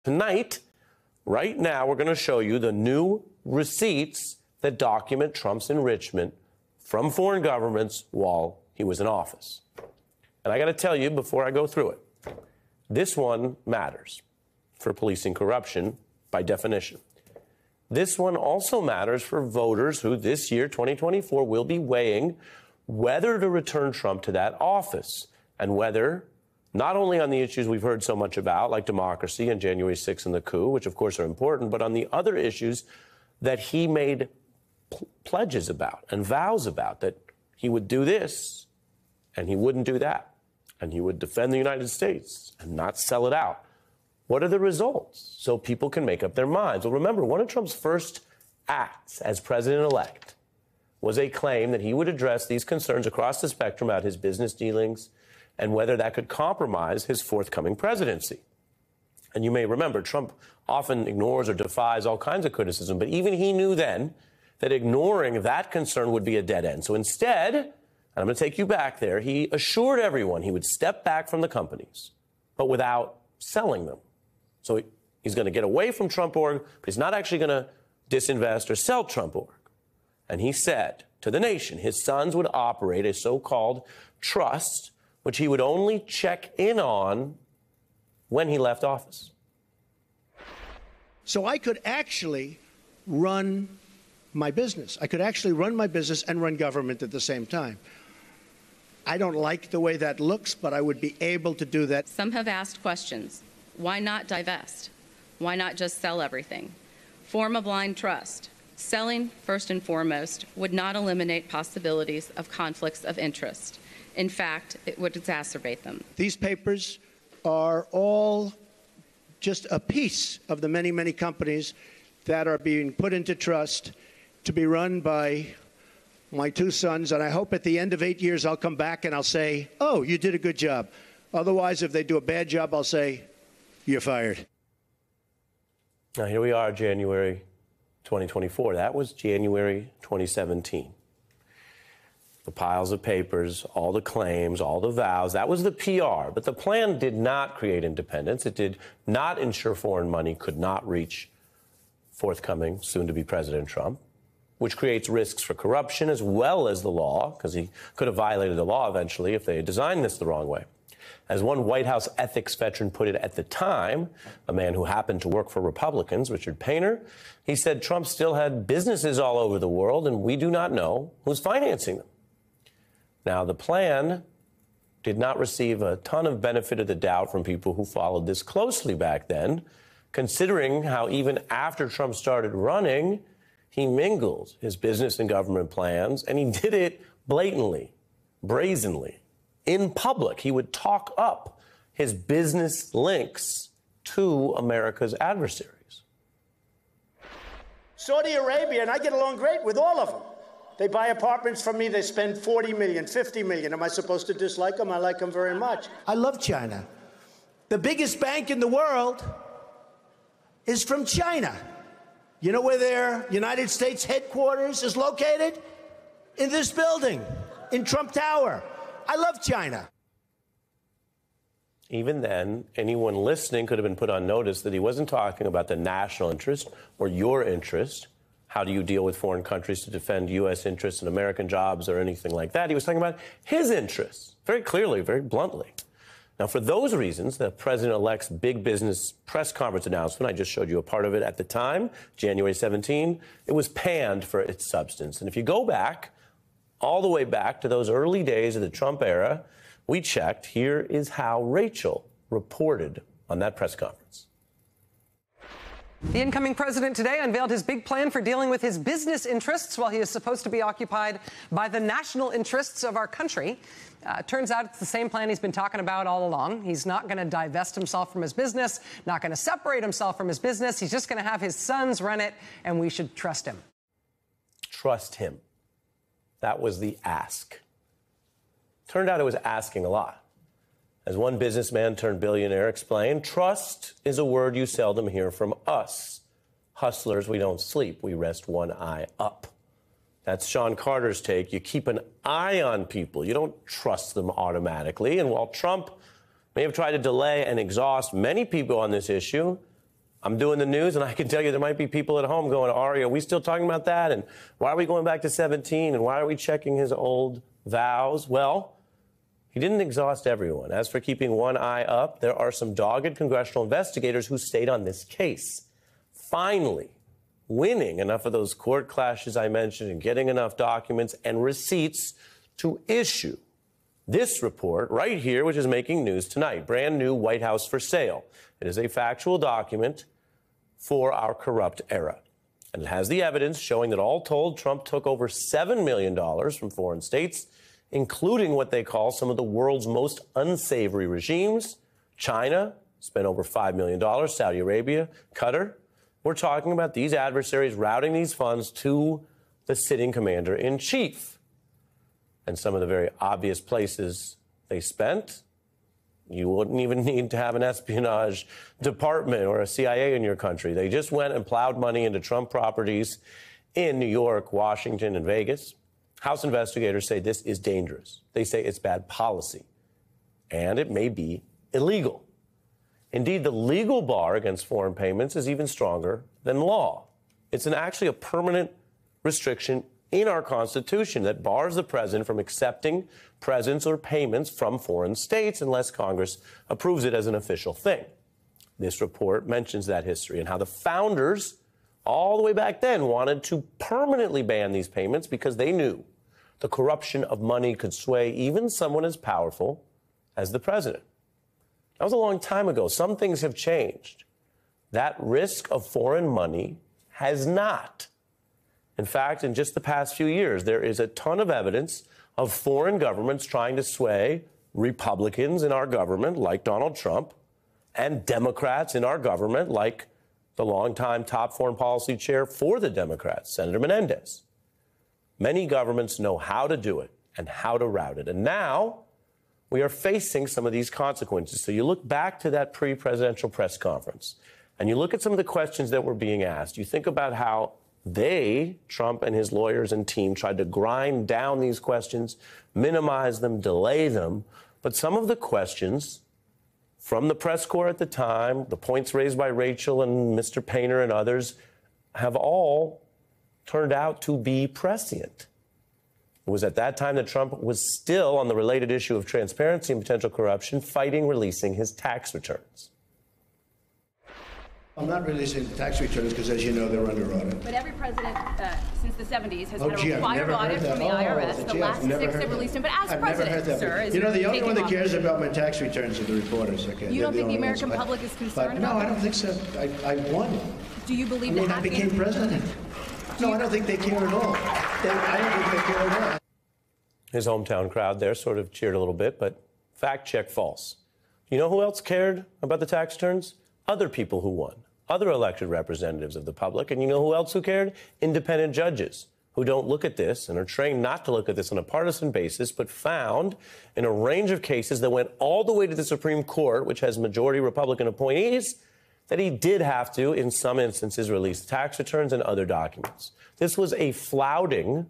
Tonight, right now, we're going to show you the new receipts that document Trump's enrichment from foreign governments while he was in office. And I got to tell you before I go through it, this one matters for policing corruption by definition. This one also matters for voters who this year, 2024, will be weighing whether to return Trump to that office and whether, not only on the issues we've heard so much about, like democracy and January 6th and the coup, which of course are important, but on the other issues that he made pledges about and vows about, that he would do this and he wouldn't do that, and he would defend the United States and not sell it out. What are the results so people can make up their minds? Well, remember, one of Trump's first acts as president-elect was a claim that he would address these concerns across the spectrum about his business dealings and whether that could compromise his forthcoming presidency. And you may remember, Trump often ignores or defies all kinds of criticism, but even he knew then that ignoring that concern would be a dead end. So instead, and I'm going to take you back there, he assured everyone he would step back from the companies, but without selling them. So he's going to get away from Trump.org, but he's not actually going to disinvest or sell Trump.org. And he said to the nation his sons would operate a so-called trust, which he would only check in on when he left office. So I could actually run my business. I could actually run my business and run government at the same time. I don't like the way that looks, but I would be able to do that. Some have asked questions. Why not divest? Why not just sell everything? Form a blind trust. Selling, first and foremost, would not eliminate possibilities of conflicts of interest. In fact, it would exacerbate them. These papers are all just a piece of the many, many companies that are being put into trust to be run by my two sons. And I hope at the end of 8 years, I'll come back and I'll say, oh, you did a good job. Otherwise, if they do a bad job, I'll say, you're fired. Now, here we are, January 2024. That was January 2017. The piles of papers, all the claims, all the vows, that was the PR. But the plan did not create independence. It did not ensure foreign money could not reach forthcoming, soon-to-be President Trump, which creates risks for corruption as well as the law, because he could have violated the law eventually if they had designed this the wrong way. As one White House ethics veteran put it at the time, a man who happened to work for Republicans, Richard Painter, he said Trump still had businesses all over the world, and we do not know who's financing them. Now, the plan did not receive a ton of benefit of the doubt from people who followed this closely back then, considering how even after Trump started running, he mingled his business and government plans, and he did it blatantly, brazenly. In public, he would talk up his business links to America's adversaries. Saudi Arabia, and I get along great with all of them. They buy apartments from me. They spend $40 million, $50 million. Am I supposed to dislike them? I like them very much. I love China. The biggest bank in the world is from China. You know where their United States headquarters is located? In this building, in Trump Tower. I love China. Even then, anyone listening could have been put on notice that he wasn't talking about the national interest or your interest. How do you deal with foreign countries to defend U.S. interests and American jobs or anything like that? He was talking about his interests, very clearly, very bluntly. Now, for those reasons, the president-elect's big business press conference announcement, I just showed you a part of it at the time, January 17, it was panned for its substance. And if you go back, all the way back to those early days of the Trump era, we checked. Here is how Rachel reported on that press conference. The incoming president today unveiled his big plan for dealing with his business interests while he is supposed to be occupied by the national interests of our country. Turns out it's the same plan he's been talking about all along. He's not going to divest himself from his business, not going to separate himself from his business. He's just going to have his sons run it, and we should trust him. Trust him. That was the ask. Turned out it was asking a lot. As one businessman turned billionaire explained, trust is a word you seldom hear from us. Hustlers, we don't sleep. We rest one eye up. That's Sean Carter's take. You keep an eye on people. You don't trust them automatically. And while Trump may have tried to delay and exhaust many people on this issue, I'm doing the news, and I can tell you there might be people at home going, Ari, are we still talking about that? And why are we going back to 17? And why are we checking his old vows? Well, he didn't exhaust everyone. As for keeping one eye up, there are some dogged congressional investigators who stayed on this case, finally winning enough of those court clashes I mentioned and getting enough documents and receipts to issue this report right here, which is making news tonight. Brand new White House for sale. It is a factual document for our corrupt era. And it has the evidence showing that all told, Trump took over $7 million from foreign states, including what they call some of the world's most unsavory regimes. China spent over $5 million, Saudi Arabia, Qatar. We're talking about these adversaries routing these funds to the sitting commander-in-chief. And some of the very obvious places they spent, you wouldn't even need to have an espionage department or a CIA in your country. They just went and plowed money into Trump properties in New York, Washington, and Vegas. House investigators say this is dangerous. They say it's bad policy, and it may be illegal. Indeed, the legal bar against foreign payments is even stronger than law. It's actually a permanent restriction in our Constitution that bars the president from accepting presents or payments from foreign states unless Congress approves it as an official thing. This report mentions that history and how the founders, all the way back then, wanted to permanently ban these payments because they knew the corruption of money could sway even someone as powerful as the president. That was a long time ago. Some things have changed. That risk of foreign money has not. In fact, in just the past few years, there is a ton of evidence of foreign governments trying to sway Republicans in our government, like Donald Trump, and Democrats in our government, like the longtime top foreign policy chair for the Democrats, Senator Menendez. Many governments know how to do it and how to route it. And now we are facing some of these consequences. So you look back to that pre-presidential press conference, and you look at some of the questions that were being asked. You think about how Trump and his lawyers and team, tried to grind down these questions, minimize them, delay them. But some of the questions from the press corps at the time, the points raised by Rachel and Mr. Painter and others, have all turned out to be prescient. It was at that time that Trump was still on the related issue of transparency and potential corruption, fighting releasing his tax returns. I'm not releasing tax returns because, as you know, they're under audit. But every president since the 70s has had a required audit from the IRS. The last 6 have released them. But as president, sir, you know, the only one that cares about my tax returns are the reporters. Okay? You don't think the American public is concerned about that? No, I don't think so. I won. Do you believe that? I became president. No, I don't think they care at all. I don't think they care at all. His hometown crowd there sort of cheered a little bit, but fact check false. You know who else cared about the tax returns? Other people who won, other elected representatives of the public. And you know who else who cared? Independent judges who don't look at this and are trained not to look at this on a partisan basis, but found in a range of cases that went all the way to the Supreme Court, which has majority Republican appointees, that he did have to, in some instances, release tax returns and other documents. This was a flouting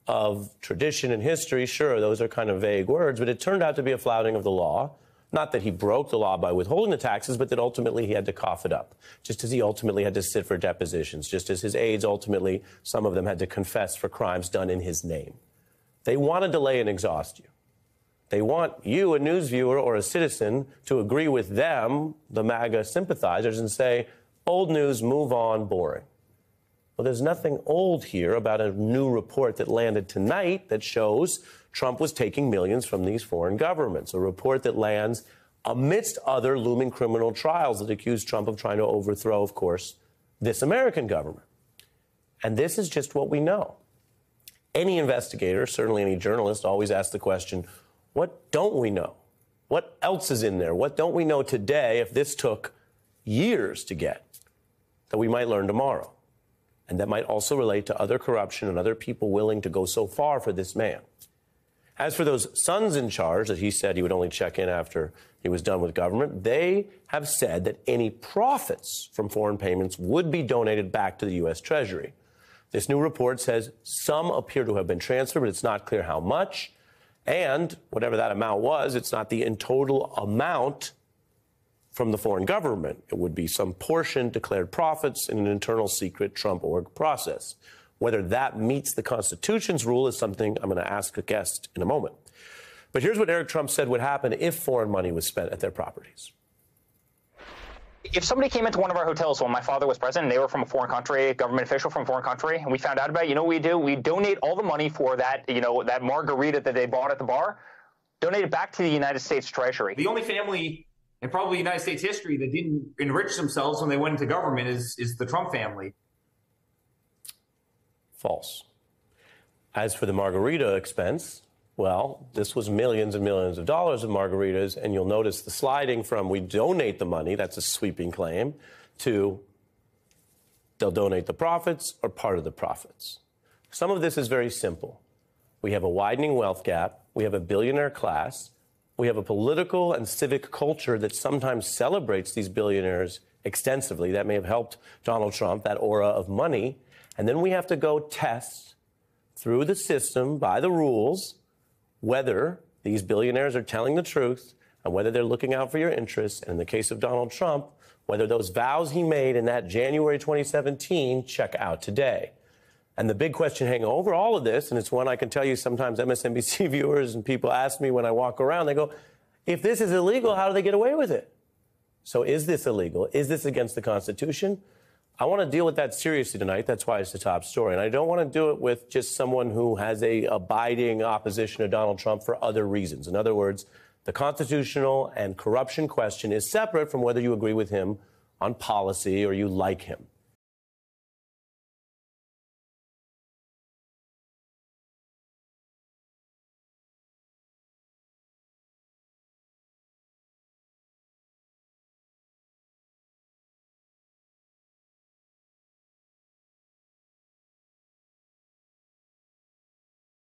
of tradition and history. Sure, those are kind of vague words, but it turned out to be a flouting of the law. Not that he broke the law by withholding the taxes, but that ultimately he had to cough it up, just as he ultimately had to sit for depositions, just as his aides ultimately, some of them had to confess for crimes done in his name. They want to delay and exhaust you. They want you, a news viewer or a citizen, to agree with them, the MAGA sympathizers, and say, old news, move on, boring. Well, there's nothing old here about a new report that landed tonight that shows Trump was taking millions from these foreign governments, a report that lands amidst other looming criminal trials that accuse Trump of trying to overthrow, of course, this American government. And this is just what we know. Any investigator, certainly any journalist, always asks the question, what don't we know? What else is in there? What don't we know today if this took years to get that we might learn tomorrow? And that might also relate to other corruption and other people willing to go so far for this man. As for those sons in charge that he said he would only check in after he was done with government, they have said that any profits from foreign payments would be donated back to the U.S. Treasury. This new report says some appear to have been transferred, but it's not clear how much. And whatever that amount was, it's not the in total amount from the foreign government. It would be some portion declared profits in an internal secret Trump org process. Whether that meets the Constitution's rule is something I'm going to ask a guest in a moment. But here's what Eric Trump said would happen if foreign money was spent at their properties. If somebody came into one of our hotels when my father was president and they were from a foreign country, a government official from a foreign country, and we found out about it, you know what we do? We donate all the money for that, that margarita that they bought at the bar, donate it back to the United States Treasury. The only family in probably United States history that didn't enrich themselves when they went into government is the Trump family. False. As for the margarita expense, well, this was millions and millions of dollars of margaritas, and you'll notice the sliding from we donate the money, that's a sweeping claim, to they'll donate the profits or part of the profits. Some of this is very simple. We have a widening wealth gap. We have a billionaire class. We have a political and civic culture that sometimes celebrates these billionaires extensively. That may have helped Donald Trump, that aura of money. And then we have to go test through the system by the rules whether these billionaires are telling the truth and whether they're looking out for your interests. And in the case of Donald Trump, whether those vows he made in that January 2017 check out today. And the big question hanging over all of this, and it's one I can tell you sometimes MSNBC viewers and people ask me when I walk around, they go, if this is illegal, how do they get away with it? So is this illegal? Is this against the Constitution? I want to deal with that seriously tonight. That's why it's the top story. And I don't want to do it with just someone who has a abiding opposition to Donald Trump for other reasons. In other words, the constitutional and corruption question is separate from whether you agree with him on policy or you like him.